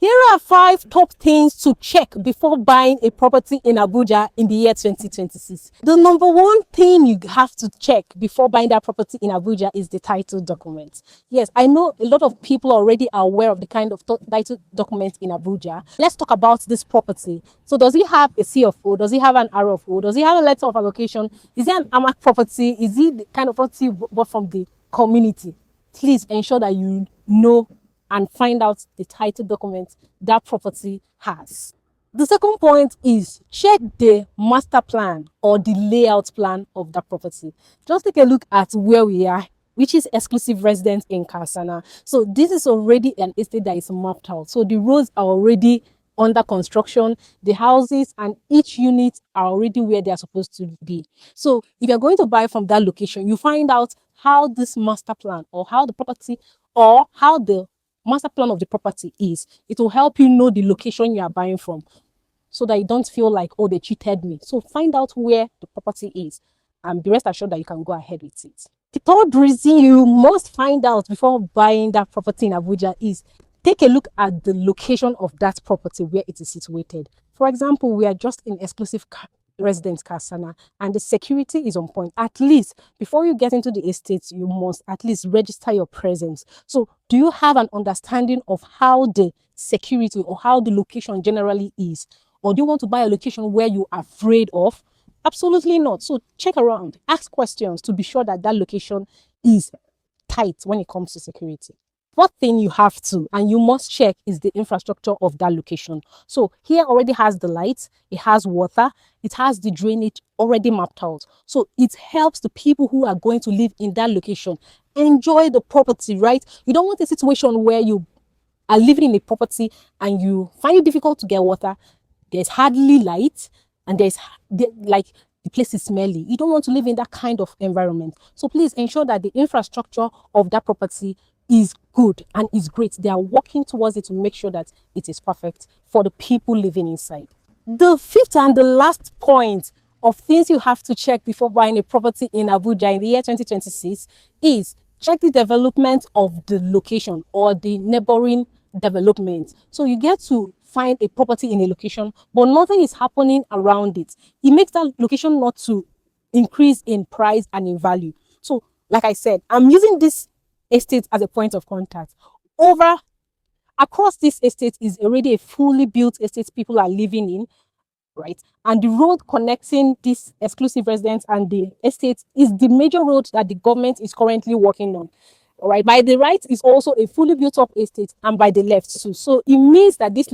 Here are 5 top things to check before buying a property in Abuja in the year 2026. The number one thing you have to check before buying that property in Abuja is the title document. Yes, I know a lot of people already are aware of the kind of title document in Abuja. Let's talk about this property. So does it have a C of O? Does it have an R of O? Does it have a letter of allocation? Is it an AMAC property? Is it the kind of property bought from the community? Please ensure that you know and find out the title document that property has. The second point is check the master plan or the layout plan of that property. Just take a look at where we are, which is exclusive residence in Karsana. So this is already an estate that is mapped out. So the roads are already under construction, the houses and each unit are already where they are supposed to be. So if you're going to buy from that location, you find out how this master plan or how the property or how the master plan of the property is. It will help you know the location you are buying from so that you don't feel like, oh, they cheated me. So find out where the property is and be rest assured that you can go ahead with it. The third reason you must find out before buying that property in Abuja is take a look at the location of that property where it is situated. For example, we are just in exclusive residence Karsana and the security is on point. At least before you get into the estate, you must at least register your presence. So do you have an understanding of how the security or how the location generally is? Or do you want to buy a location where you are afraid of? Absolutely not. So check around, ask questions to be sure that that location is tight when it comes to security. What thing you have to and you must check is the infrastructure of that location. So here already has the lights, it has water, it has the drainage already mapped out. So it helps the people who are going to live in that location enjoy the property, right? You don't want a situation where you are living in a property and you find it difficult to get water, there's hardly light, and the place is smelly. You don't want to live in that kind of environment. So please ensure that the infrastructure of that property is good and is great. They are working towards it to make sure that it is perfect for the people living inside. The fifth and the last point of things you have to check before buying a property in Abuja in the year 2026 is check the development of the location or the neighboring development. So you get to find a property in a location, but nothing is happening around it. It makes that location not to increase in price and in value. So like I said, I'm using this estate as a point of contact. Across this estate is already a fully built estate people are living in, right? And the road connecting this exclusive residence and the estate is the major road that the government is currently working on. All right, by the right is also a fully built up estate and by the left too. So it means that the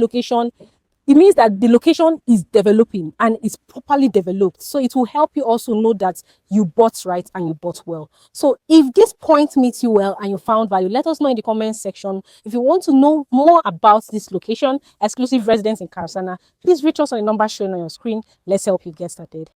location is developing and is properly developed. So it will help you also know that you bought right and you bought well. So if this point meets you well and you found value, let us know in the comment section. If you want to know more about this location, exclusive residence in Karsana, please reach us on the number shown on your screen. Let's help you get started.